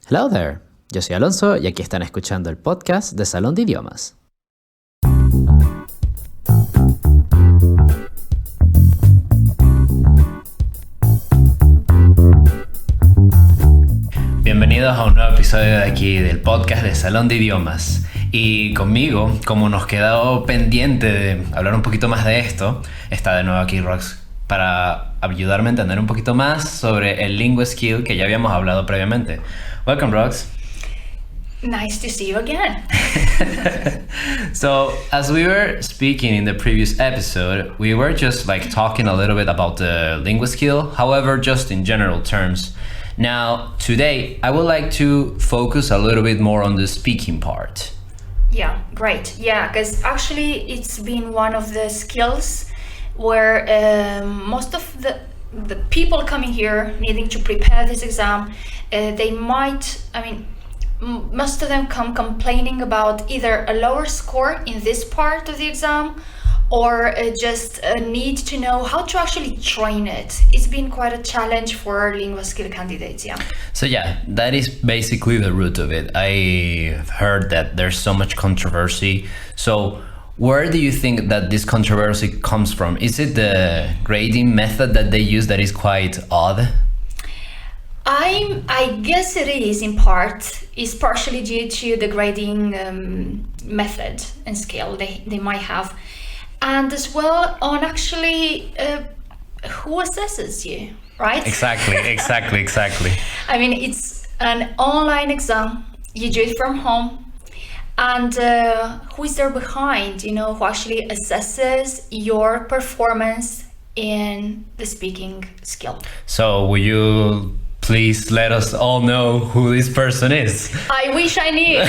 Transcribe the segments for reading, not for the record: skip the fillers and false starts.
Hello there, yo soy Alonso y aquí están escuchando el podcast de Salón de Idiomas. Bienvenidos a un nuevo episodio de aquí del podcast de Salón de Idiomas. Y conmigo, como nos quedó pendiente de hablar un poquito más de esto, está de nuevo aquí Rox para ayudarme a entender un poquito más sobre el Linguaskill que ya habíamos hablado previamente. Welcome, Rox. Nice to see you again. So, as we were speaking in the previous episode, we were just talking a little bit about the Linguaskill, however, just in general terms. Now, today, I would like to focus a little bit more on the speaking part. Yeah, great. Yeah, because actually it's been one of the skills where most of the people coming here needing to prepare this exam, most of them come complaining about either a lower score in this part of the exam or just a need to know how to actually train it. It's been quite a challenge for Linguaskill candidates, yeah. So yeah, that is basically the root of it. I've heard that there's so much controversy. So where do you think that this controversy comes from? Is it the grading method that they use that is quite odd? I guess it is in part. It's partially due to the grading method and scale they might have. And as well on actually who assesses you, right? Exactly. I mean, it's an online exam. You do it from home. And who is there behind, who actually assesses your performance in the speaking skill? So will you please let us all know who this person is? I wish I knew.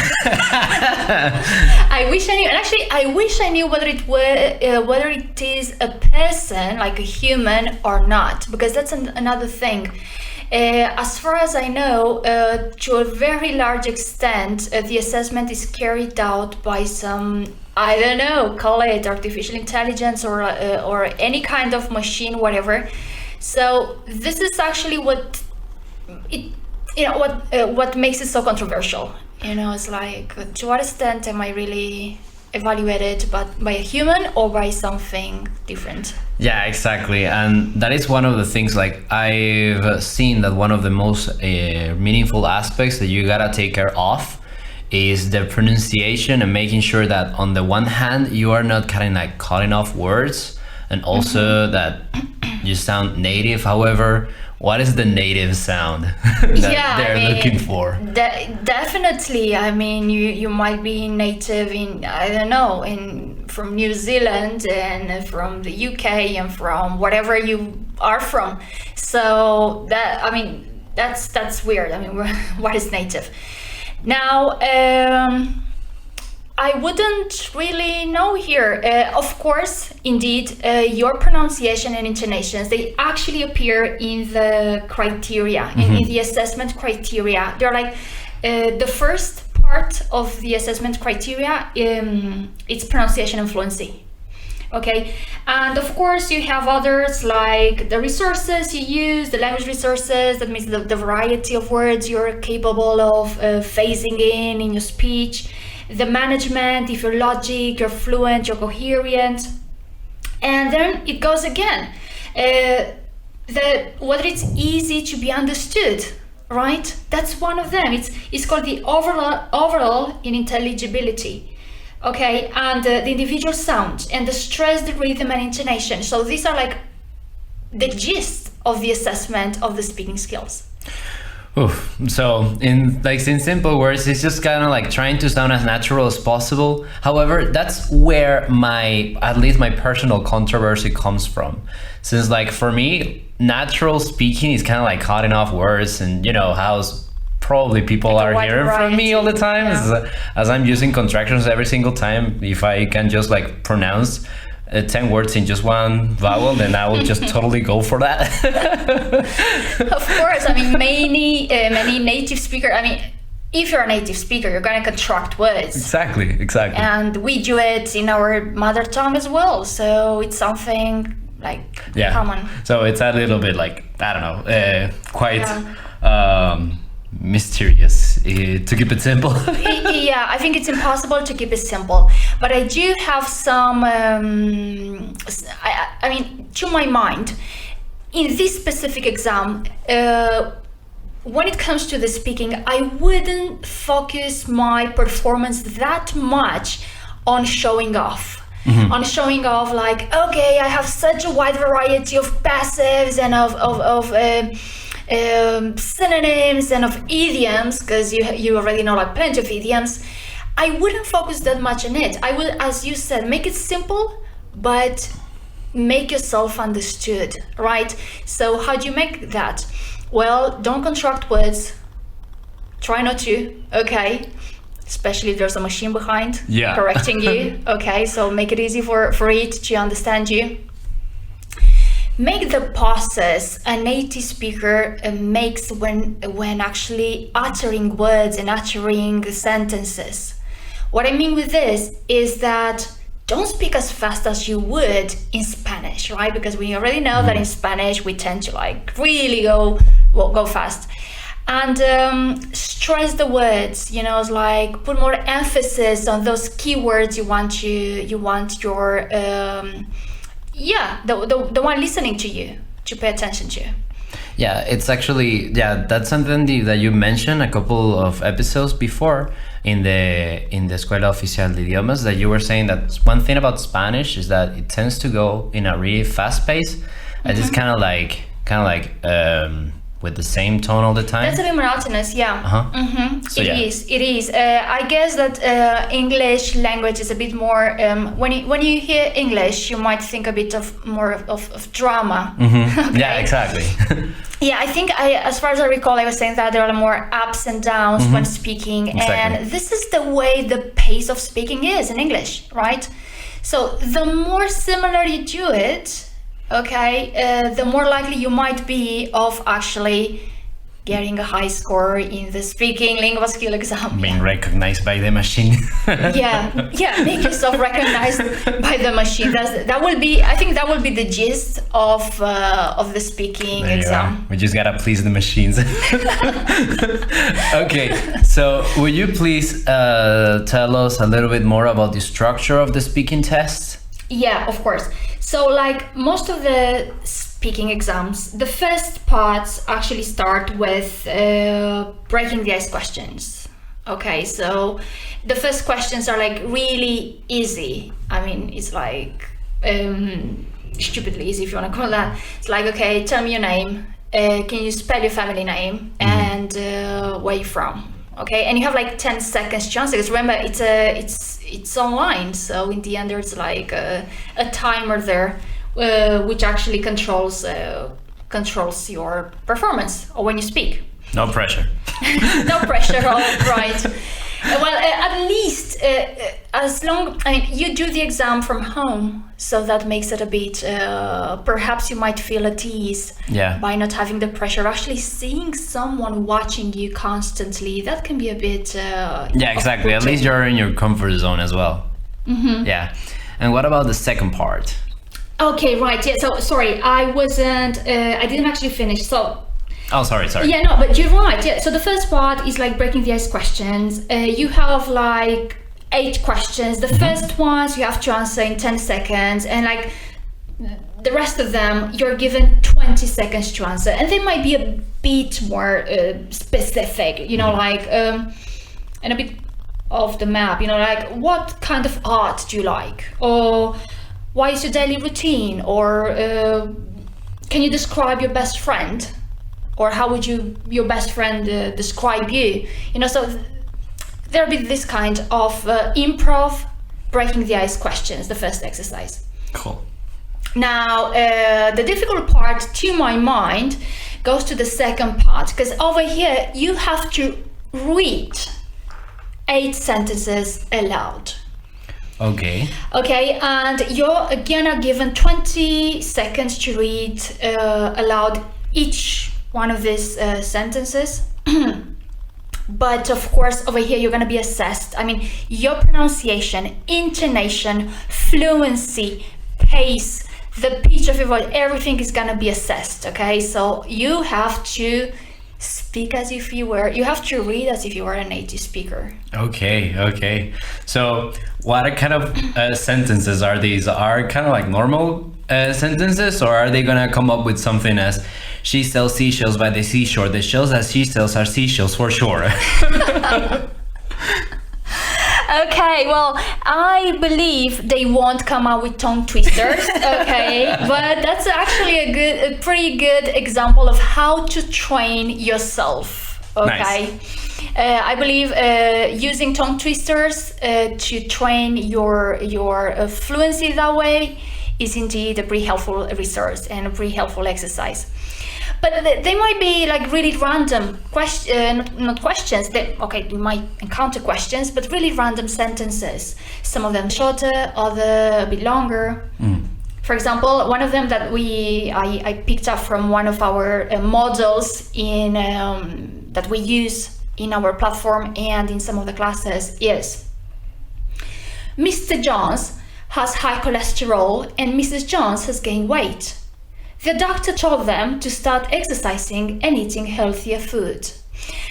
I wish I knew. And actually, I wish I knew whether it is a person, like a human, or not, because that's another thing. As far as I know, to a very large extent, the assessment is carried out by some, I don't know, call it artificial intelligence or any kind of machine, whatever. So this is actually what makes it so controversial. It's like, to what extent am I really evaluated by a human or by something different? Yeah, exactly. And that is one of the things, I've seen that one of the most meaningful aspects that you gotta take care of is the pronunciation and making sure that on the one hand you are not cutting off words, and also that you sound native. However, what is the native sound that they're looking for? Definitely. I mean, you might be native in, I don't know, from New Zealand and from the UK and from whatever you are from. So that's weird. I mean, what is native? Now, I wouldn't really know here. Of course, indeed, your pronunciation and intonations, they actually appear in the criteria, in the assessment criteria. They're like the first part of the assessment criteria, it's pronunciation and fluency. Okay, and of course you have others like the resources you use, the language resources, that means the variety of words you're capable of phasing in your speech. The management, if you're logic, you're fluent, you're coherent. And then it goes again. Whether it's easy to be understood, right? That's one of them. It's called the overall in intelligibility. Okay, and the individual sound and the stress, the rhythm and intonation. So these are like the gist of the assessment of the speaking skills. Oof. So in simple words, it's just kind of trying to sound as natural as possible. However, that's where at least my personal controversy comes from. Since for me, natural speaking is kind of cutting off words, and how probably people are hearing from me all the time, as I'm using contractions every single time. If I can just pronounce 10 words in just one vowel, then I will just totally go for that. Of course, many native speakers, if you're a native speaker, you're going to contract words. Exactly. And we do it in our mother tongue as well, so it's something common. So it's a little bit quite mysterious, to keep it simple. Yeah, I think it's impossible to keep it simple. But I do have some, I mean, to my mind, in this specific exam, when it comes to the speaking, I wouldn't focus my performance that much on showing off. On showing off, like, okay, I have such a wide variety of passives and of synonyms and of idioms, because you already know like plenty of idioms. I wouldn't focus that much on it. I would, as you said, make it simple, but make yourself understood, right? So how do you make that? Well, don't construct words. Try not to, okay? Especially if there's a machine behind correcting you. Okay, so make it easy for it to understand you. Make the pauses a native speaker makes when actually uttering words and uttering sentences. What I mean with this is that don't speak as fast as you would in Spanish, right? Because we already know that in Spanish we tend to like really go fast. And stress the words, you know, it's like put more emphasis on those keywords you want your the one listening to you to pay attention to. Yeah, it's actually, that's something that you mentioned a couple of episodes before in the Escuela Oficial de Idiomas, that you were saying that one thing about Spanish is that it tends to go in a really fast pace. And it's kind of like with the same tone all the time. That's a bit monotonous, yeah. So, It is. I guess that English language is a bit more, when you hear English, you might think a bit of more of drama. Okay? Yeah, exactly. Yeah, I think as far as I recall, I was saying that there are more ups and downs when speaking. Exactly. And this is the way the pace of speaking is in English, right? So the more similar you do it, okay, the more likely you might be of actually getting a high score in the speaking Linguaskill exam. Being recognized by the machine. yeah, make yourself recognized by the machine. That will be, I think that will be the gist of the speaking exam. We just gotta please the machines. Okay, so would you please tell us a little bit more about the structure of the speaking test? Yeah, of course. So like most of the speaking exams, the first parts actually start with breaking the ice questions. Okay, so the first questions are like really easy. I mean, it's like stupidly easy if you want to call that. It's like, okay, tell me your name. Can you spell your family name and where you're from? Okay, and you have like 10 seconds to answer. Because remember, it's online, so in the end there's like a timer there, which actually controls your performance or when you speak. No pressure. No pressure, all right. Well, at least as long, I mean, you do the exam from home, so that makes it a bit, perhaps you might feel at ease by not having the pressure of actually seeing someone watching you constantly. That can be a bit... exactly. At least you're in your comfort zone as well. Yeah. And what about the second part? Okay, right. Yeah, so sorry, I didn't actually finish. So... Oh, sorry. Yeah, no, but you're right. Yeah, so the first part is like breaking the ice questions. You have like 8 questions. The first ones you have to answer in 10 seconds, and like the rest of them you're given 20 seconds to answer, and they might be a bit more specific, you know, like and a bit off the map, you know, like what kind of art do you like, or what is your daily routine, or can you describe your best friend? Or how would your best friend describe you? You know, so there'll be this kind of improv, breaking the ice questions, the first exercise. Cool. Now, the difficult part, to my mind, goes to the second part, because over here you have to read 8 sentences aloud. Okay. Okay, and you're again are given 20 seconds to read aloud each one of these sentences. But of course, over here, you're going to be assessed. I mean, your pronunciation, intonation, fluency, pace, the pitch of your voice, everything is going to be assessed. Okay, so you have to speak as if you have to read as if you were a native speaker. Okay. So what kind of sentences are these? Are kind of like normal sentences, or are they gonna come up with something as she sells seashells by the seashore, the shells that she sells are seashells for sure? Okay, well, I believe they won't come out with tongue twisters, okay? But that's actually a pretty good example of how to train yourself, okay? Nice. I believe using tongue twisters to train your fluency that way is indeed a pretty helpful resource and a pretty helpful exercise. But they might be like really random not questions. You might encounter questions, but really random sentences. Some of them shorter, other a bit longer. For example, one of them that I picked up from one of our models that we use in our platform and in some of the classes is: Mr. Jones has high cholesterol and Mrs. Jones has gained weight. The doctor told them to start exercising and eating healthier food.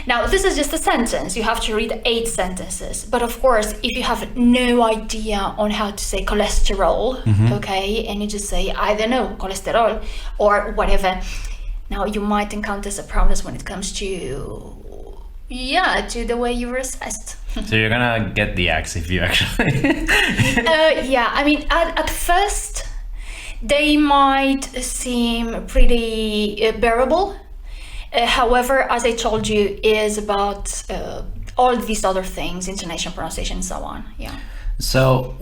Now, this is just a sentence. You have to read 8 sentences. But of course, if you have no idea on how to say cholesterol, okay, and you just say, I don't know, cholesterol or whatever, now you might encounter some problems when it comes to the way you were assessed. So you're gonna get the axe if you actually... I mean, at first, they might seem pretty bearable. However, as I told you, is about all these other things, intonation, pronunciation, and so on. Yeah. So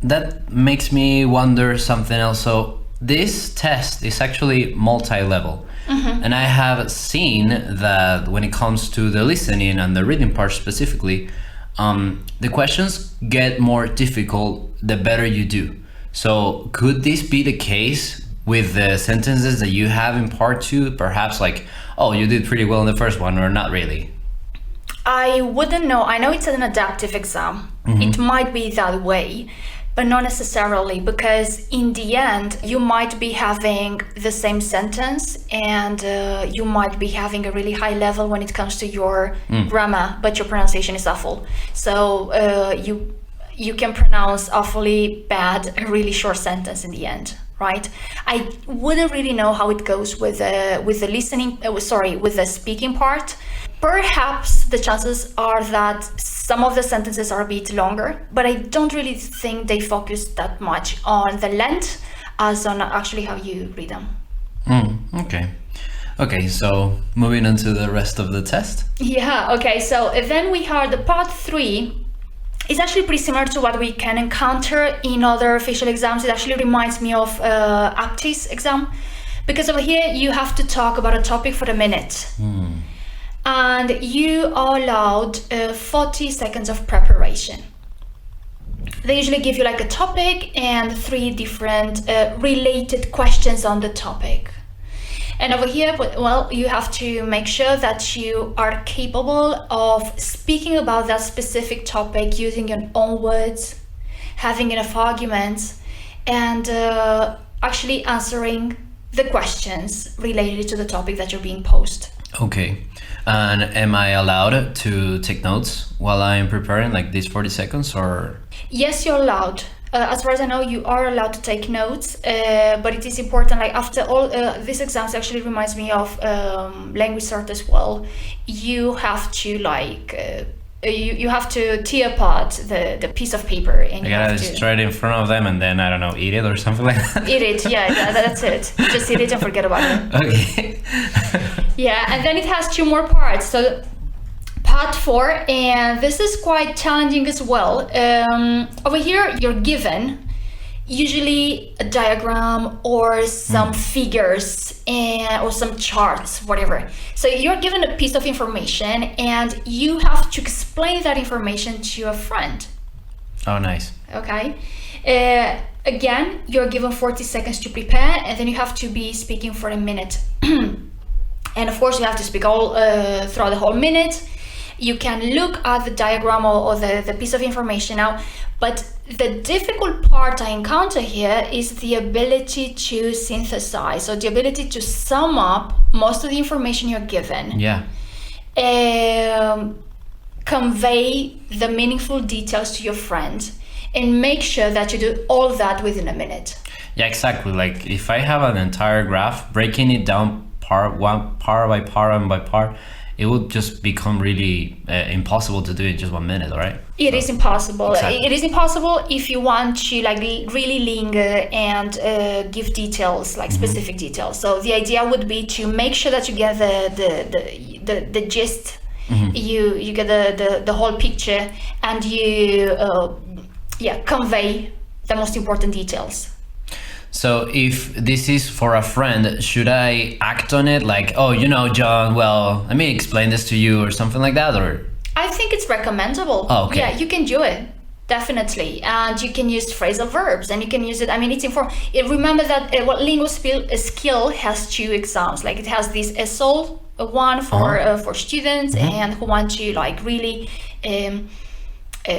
that makes me wonder something else. So this test is actually multi-level. And I have seen that when it comes to the listening and the reading part specifically, the questions get more difficult the better you do. So could this be the case with the sentences that you have in part 2? Perhaps like, oh, you did pretty well in the first one, or not really? I wouldn't know. I know it's an adaptive exam. It might be that way, but not necessarily, because in the end, you might be having the same sentence and you might be having a really high level when it comes to your grammar, but your pronunciation is awful. So you can pronounce awfully bad a really short sentence in the end, right? I wouldn't really know how it goes with the speaking part. Perhaps the chances are that some of the sentences are a bit longer, but I don't really think they focus that much on the length as on actually how you read them. Okay, so moving on to the rest of the test. Yeah, okay, so then we have the part 3. It's actually pretty similar to what we can encounter in other official exams. It actually reminds me of APTIS exam, because over here you have to talk about a topic for a minute. And you are allowed 40 seconds of preparation. They usually give you like a topic and 3 different related questions on the topic. And over here, well, you have to make sure that you are capable of speaking about that specific topic using your own words, having enough arguments, and actually answering the questions related to the topic that you're being posed. Okay. And am I allowed to take notes while I'm preparing, like these 40 seconds, or? Yes, you're allowed. As far as I know, you are allowed to take notes, but it is important, like after all these exams, actually reminds me of language art as well. You have to you have to tear apart the piece of paper, and you gotta try it in front of them and then, I don't know, eat it or something like that. Eat it, yeah, that's it. Just eat it and forget about it. Okay. Yeah, and then it has 2 more parts. So part 4, and this is quite challenging as well. Over here, you're given usually a diagram or some figures or some charts, whatever. So you're given a piece of information and you have to explain that information to a friend. Oh, nice. Okay. Again, you're given 40 seconds to prepare, and then you have to be speaking for a minute. And of course, you have to speak all throughout the whole minute. You can look at the diagram or the piece of information now, but the difficult part I encounter here is the ability to synthesize, or the ability to sum up most of the information you're given. Yeah. Convey the meaningful details to your friend, and make sure that you do all that within a minute. Yeah, exactly. Like if I have an entire graph, breaking it down part by part, it would just become really impossible to do in just 1 minute, right? It is impossible. Exactly. It is impossible if you want to like really linger and give details, like specific details. So the idea would be to make sure that you get the gist. You get the whole picture, and you convey the most important details. So if this is for a friend, should I act on it? Like, oh, John, well, let me explain this to you or something like that? Or I think it's recommendable. Oh, okay. Yeah, you can do it. Definitely. And you can use phrasal verbs, and you can use it. I mean, it's important. Remember that Linguaskill has 2 exams. Like it has this ESOL one for students and who want to like really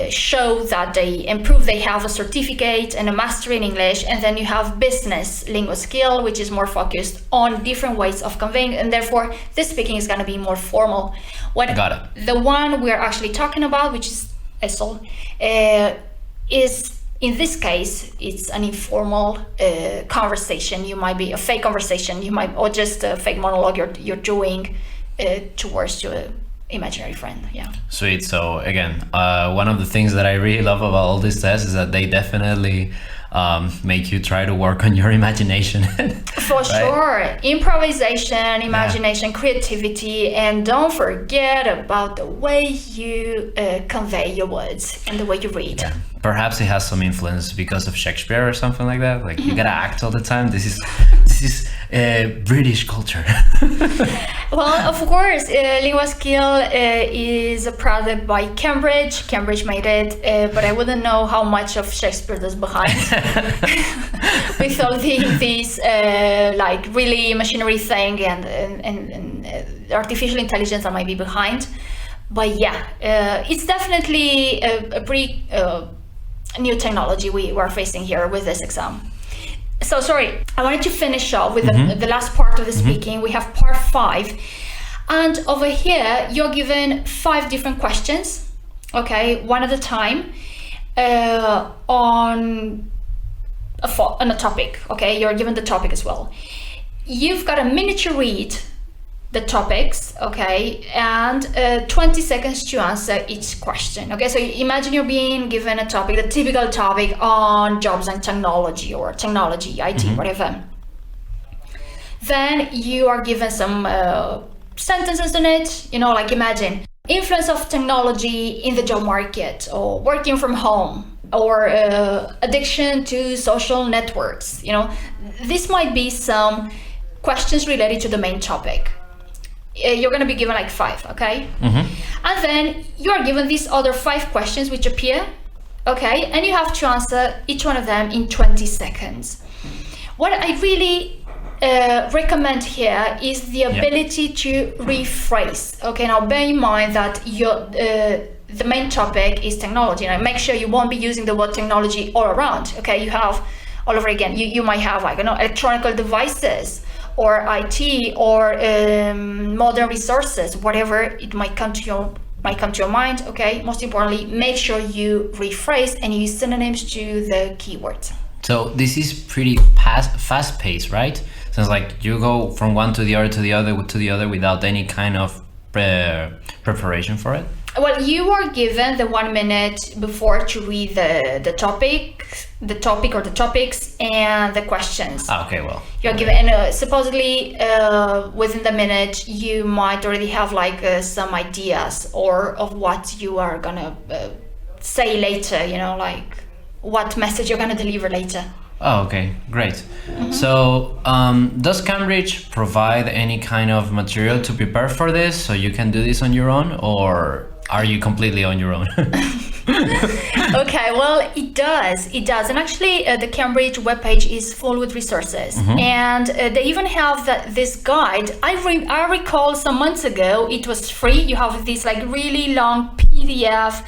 show that they have a certificate and a mastery in English, and then you have business Linguaskill, which is more focused on different ways of conveying, and therefore this speaking is going to be more formal. Got it. The one we're actually talking about, which is ESOL, is in this case it's an informal conversation. You might be a fake conversation, or just a fake monologue you're doing towards your imaginary friend. Yeah. Sweet. So again, one of the things that I really love about all these tests is that they definitely make you try to work on your imagination. For sure. Improvisation, imagination, creativity, and don't forget about the way you convey your words and the way you read. Yeah. Perhaps it has some influence because of Shakespeare or something like that. Like you gotta act all the time. This is British culture. Well, of course, Linguaskill is a product by Cambridge. Cambridge made it, but I wouldn't know how much of Shakespeare there's behind. With all these like really machinery thing and artificial intelligence that might be behind. But yeah, it's definitely a pretty new technology we are facing here with this exam. So sorry, I wanted to finish off with the last part of the speaking. We have part 5, and over here you're given 5 different questions, okay, one at a time, on a topic. Okay, you're given the topic as well. You've got a minute to read the topics, okay, and 20 seconds to answer each question. Okay, so imagine you're being given a topic, the typical topic on jobs and technology, or technology, IT, whatever. Then you are given some sentences on it, like imagine influence of technology in the job market, or working from home, or addiction to social networks. This might be some questions related to the main topic. You're going to be given like 5, okay? And then you are given these other 5 questions which appear, okay? And you have to answer each one of them in 20 seconds. What I really recommend here is the ability to rephrase, okay? Now bear in mind that the main topic is technology, and make sure you won't be using the word technology all around, okay? You have all over again, you might have like, electronic devices, or IT, or modern resources, whatever it might come to your mind, okay? Most importantly, make sure you rephrase and use synonyms to the keywords. So this is pretty fast-paced, right? So it's like you go from one to the other without any kind of preparation for it? Well, you are given the 1 minute before to read the topic or the topics and the questions. Okay, well. You're given, and supposedly within the minute, you might already have like some ideas of what you are gonna say later, like what message you're gonna deliver later. Oh, okay, great. So, does Cambridge provide any kind of material to prepare for this, so you can do this on your own, or? are you completely on your own? Okay, well, it does. And actually, the Cambridge webpage is full with resources. And they even have this guide. I recall some months ago, it was free. You have this like really long PDF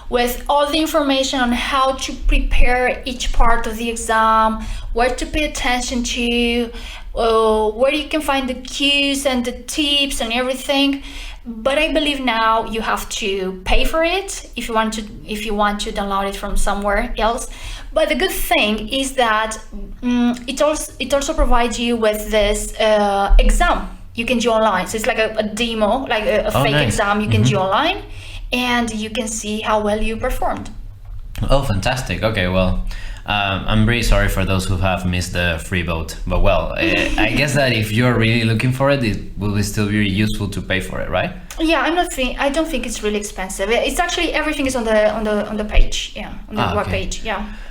with all the information on how to prepare each part of the exam, what to pay attention to, where you can find the cues and the tips and everything. But I believe now you have to pay for it if you want to download it from somewhere else. But the good thing is that it also provides you with this exam you can do online. So it's like a demo, like a fake nice. exam you can do online, and you can see how well you performed. Oh, fantastic. Okay, well, I'm really sorry for those who have missed the free vote, but well, I guess that if you're really looking for it, it will still be useful to pay for it, right? Yeah, I don't think it's really expensive. It's actually everything is on the page, on the web page,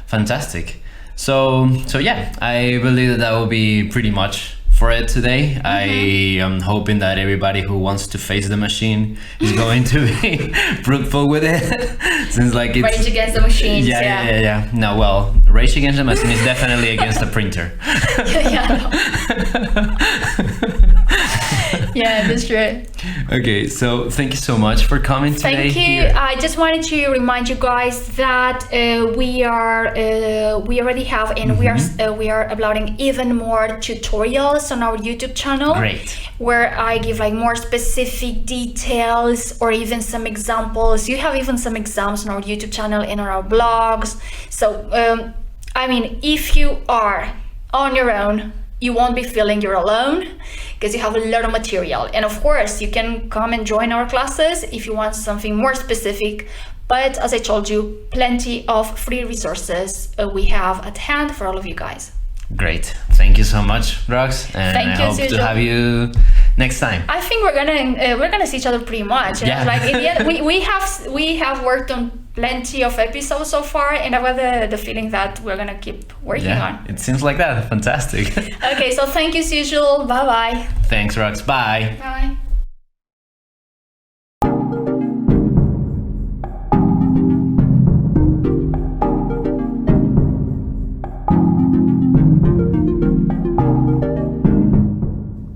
Fantastic. So yeah, I believe that will be pretty much for it today. I am hoping that everybody who wants to face the machine is going to be fruitful with it. Since like it's Rage Against the Machines. Yeah. No, well, Rage Against the Machine is definitely against the printer. Yeah, that's true. Okay, so thank you so much for coming today. Thank you. Here. I just wanted to remind you guys that we already have, and we are uploading even more tutorials on our YouTube channel. Great. Where I give like more specific details or even some examples. You have even some exams on our YouTube channel and on our blogs. So, I mean, if you are on your own, you won't be feeling you're alone because you have a lot of material. And of course, you can come and join our classes if you want something more specific. But as I told you, plenty of free resources we have at hand for all of you guys. Great. Thank you so much, Rox. And Thank you, I hope Sergio. to have you next time. I think we're gonna see each other pretty much. Yeah. Like in the end, we have worked on plenty of episodes so far, and I have the feeling that we're gonna keep working on. It seems like that. Fantastic. Okay, so thank you as usual. Bye bye. Thanks, Rox. Bye. Bye.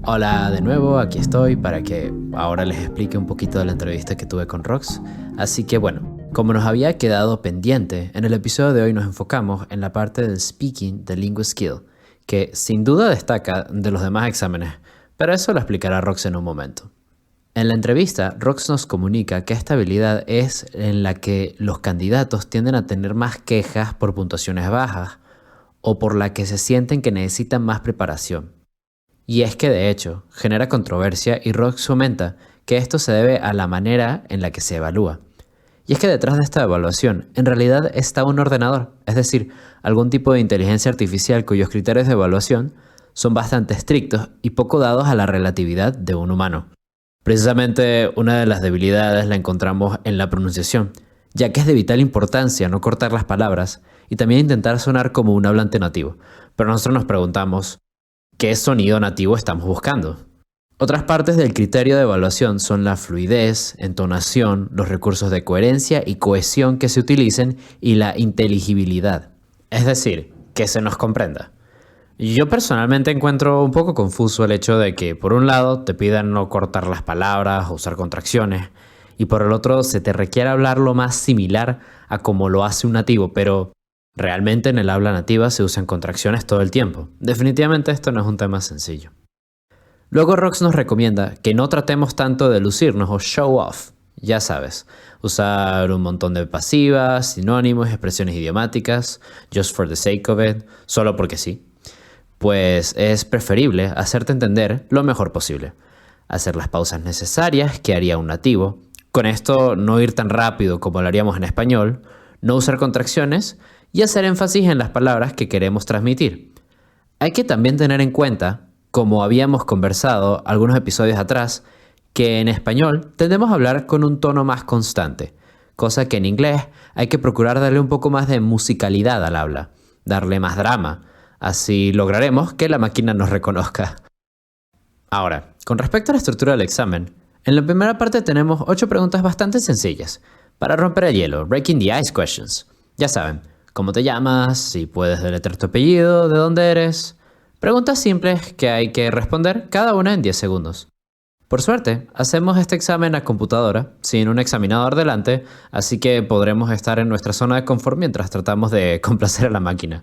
Hola de nuevo, aquí estoy para que ahora les explique un poquito de la entrevista que tuve con Rox. Así que bueno, como nos había quedado pendiente, en el episodio de hoy nos enfocamos en la parte del speaking de Linguaskill, que sin duda destaca de los demás exámenes, pero eso lo explicará Rox en un momento. En la entrevista, Rox nos comunica que esta habilidad es en la que los candidatos tienden a tener más quejas por puntuaciones bajas o por la que se sienten que necesitan más preparación. Y es que de hecho genera controversia y Rox comenta que esto se debe a la manera en la que se evalúa. Y es que detrás de esta evaluación en realidad está un ordenador, es decir, algún tipo de inteligencia artificial cuyos criterios de evaluación son bastante estrictos y poco dados a la relatividad de un humano. Precisamente una de las debilidades la encontramos en la pronunciación, ya que es de vital importancia no cortar las palabras y también intentar sonar como un hablante nativo. Pero nosotros nos preguntamos, ¿qué sonido nativo estamos buscando? Otras partes del criterio de evaluación son la fluidez, entonación, los recursos de coherencia y cohesión que se utilicen y la inteligibilidad. Es decir, que se nos comprenda. Yo personalmente encuentro un poco confuso el hecho de que por un lado te pidan no cortar las palabras o usar contracciones y por el otro se te requiere hablar lo más similar a como lo hace un nativo, pero realmente en el habla nativa se usan contracciones todo el tiempo. Definitivamente esto no es un tema sencillo. Luego Rox nos recomienda que no tratemos tanto de lucirnos o show off. Ya sabes, usar un montón de pasivas, sinónimos, expresiones idiomáticas, just for the sake of it, solo porque sí. Pues es preferible hacerte entender lo mejor posible. Hacer las pausas necesarias que haría un nativo. Con esto no ir tan rápido como lo haríamos en español, no usar contracciones y hacer énfasis en las palabras que queremos transmitir. Hay que también tener en cuenta, como habíamos conversado algunos episodios atrás, que en español tendemos a hablar con un tono más constante, cosa que en inglés hay que procurar darle un poco más de musicalidad al habla, darle más drama, así lograremos que la máquina nos reconozca. Ahora, con respecto a la estructura del examen, En la primera parte tenemos 8 preguntas bastante sencillas para romper el hielo, breaking the ice questions. Ya saben, ¿cómo te llamas? Si puedes deletrear tu apellido, ¿de dónde eres? Preguntas simples que hay que responder cada una en 10 segundos. Por suerte, hacemos este examen a computadora, sin un examinador delante, así que podremos estar en nuestra zona de confort mientras tratamos de complacer a la máquina.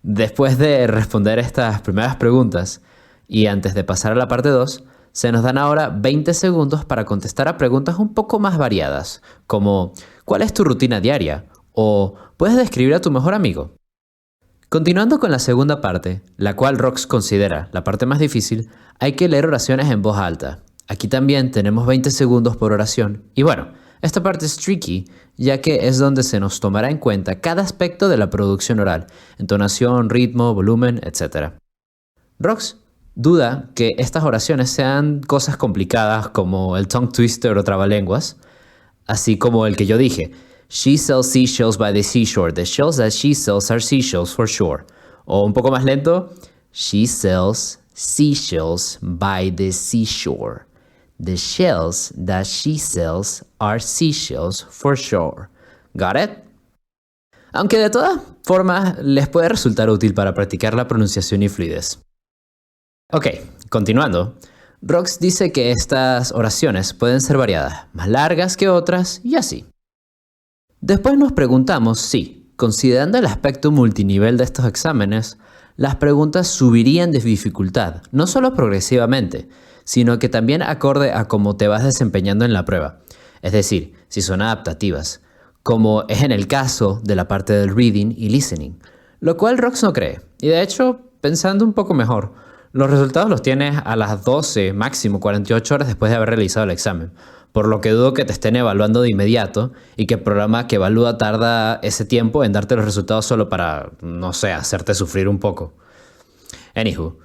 Después de responder estas primeras preguntas, y antes de pasar a la parte 2, se nos dan ahora 20 segundos para contestar a preguntas un poco más variadas, como ¿cuál es tu rutina diaria? O ¿puedes describir a tu mejor amigo? Continuando con la segunda parte, la cual Rox considera la parte más difícil, hay que leer oraciones en voz alta. Aquí también tenemos 20 segundos por oración, y bueno, esta parte es tricky, ya que es donde se nos tomará en cuenta cada aspecto de la producción oral, entonación, ritmo, volumen, etc. Rox duda que estas oraciones sean cosas complicadas como el tongue twister o trabalenguas, así como el que yo dije, she sells seashells by the seashore, the shells that she sells are seashells for sure. O un poco más lento, she sells seashells by the seashore. The shells that she sells are seashells for sure. Got it? Aunque de todas formas les puede resultar útil para practicar la pronunciación y fluidez. Ok, continuando. Rox dice que estas oraciones pueden ser variadas, más largas que otras y así. Después nos preguntamos si, considerando el aspecto multinivel de estos exámenes, las preguntas subirían de dificultad, no solo progresivamente, sino que también acorde a cómo te vas desempeñando en la prueba, es decir, si son adaptativas, como es en el caso de la parte del reading y listening, lo cual Rox no cree, y de hecho, pensando un poco mejor, los resultados los tienes a las 12, máximo 48 horas después de haber realizado el examen, por lo que dudo que te estén evaluando de inmediato y que el programa que evalúa tarda ese tiempo en darte los resultados solo para, no sé, hacerte sufrir un poco. Anywho,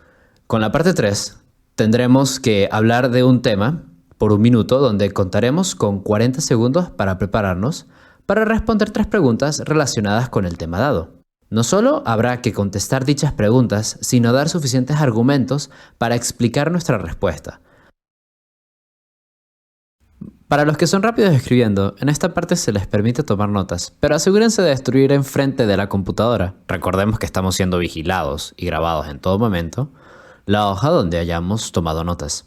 con la parte 3 tendremos que hablar de un tema por 1 minuto donde contaremos con 40 segundos para prepararnos para responder 3 preguntas relacionadas con el tema dado. No solo habrá que contestar dichas preguntas, sino dar suficientes argumentos para explicar nuestra respuesta. Para los que son rápidos escribiendo, en esta parte se les permite tomar notas, pero asegúrense de destruir enfrente de la computadora, recordemos que estamos siendo vigilados y grabados en todo momento, la hoja donde hayamos tomado notas.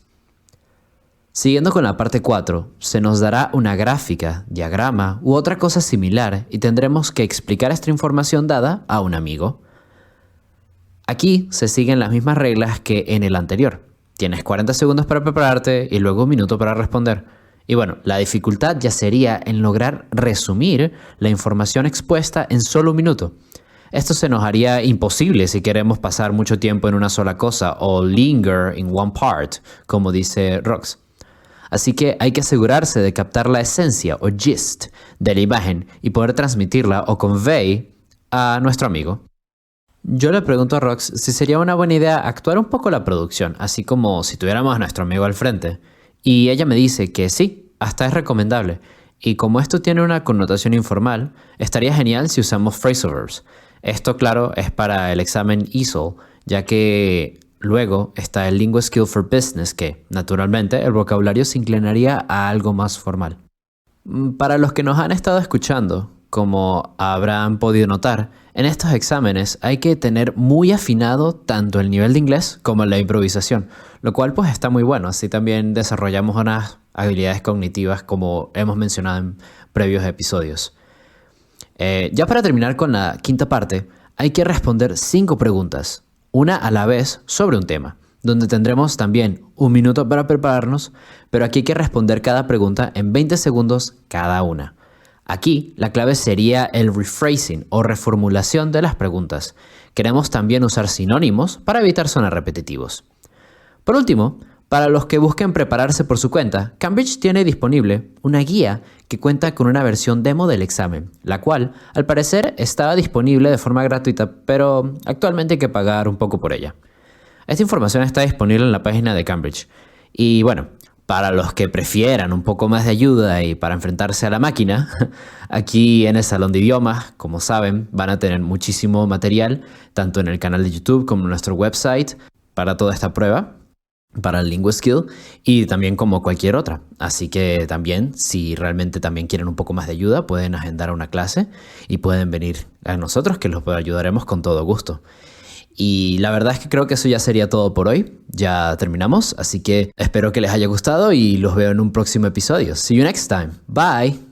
Siguiendo con la parte 4, se nos dará una gráfica, diagrama u otra cosa similar y tendremos que explicar esta información dada a un amigo. Aquí se siguen las mismas reglas que en el anterior. Tienes 40 segundos para prepararte y luego 1 minuto para responder. Y bueno, la dificultad ya sería en lograr resumir la información expuesta en solo 1 minuto. Esto se nos haría imposible si queremos pasar mucho tiempo en una sola cosa o linger in one part, como dice Rox. Así que hay que asegurarse de captar la esencia o gist de la imagen y poder transmitirla o convey a nuestro amigo. Yo le pregunto a Rox si sería una buena idea actuar un poco la producción, así como si tuviéramos a nuestro amigo al frente. Y ella me dice que sí, hasta es recomendable. Y como esto tiene una connotación informal, estaría genial si usamos phrasal verbs. Esto, claro, es para el examen ESOL, ya que luego está el Linguaskill for Business, que, naturalmente, el vocabulario se inclinaría a algo más formal. Para los que nos han estado escuchando, como habrán podido notar, en estos exámenes hay que tener muy afinado tanto el nivel de inglés como la improvisación, lo cual pues está muy bueno, así también desarrollamos unas habilidades cognitivas como hemos mencionado en previos episodios. Ya para terminar con la quinta parte, hay que responder 5 preguntas, una a la vez sobre un tema, donde tendremos también 1 minuto para prepararnos, pero aquí hay que responder cada pregunta en 20 segundos cada una. Aquí la clave sería el rephrasing o reformulación de las preguntas. Queremos también usar sinónimos para evitar sonar repetitivos. Por último, para los que busquen prepararse por su cuenta, Cambridge tiene disponible una guía que cuenta con una versión demo del examen, la cual, al parecer, estaba disponible de forma gratuita, pero actualmente hay que pagar un poco por ella. Esta información está disponible en la página de Cambridge. Y bueno, para los que prefieran un poco más de ayuda y para enfrentarse a la máquina, aquí en el Salón de Idiomas, como saben, van a tener muchísimo material, tanto en el canal de YouTube como en nuestro website, para toda esta prueba. para el Linguaskill y también como cualquier otra. Así que también, si realmente también quieren un poco más de ayuda, pueden agendar una clase y pueden venir a nosotros que los ayudaremos con todo gusto. Y la verdad es que creo que eso ya sería todo por hoy. Ya terminamos, así que espero que les haya gustado y los veo en un próximo episodio. See you next time. Bye.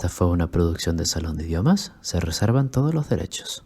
Esta fue una producción de Salón de Idiomas. Se reservan todos los derechos.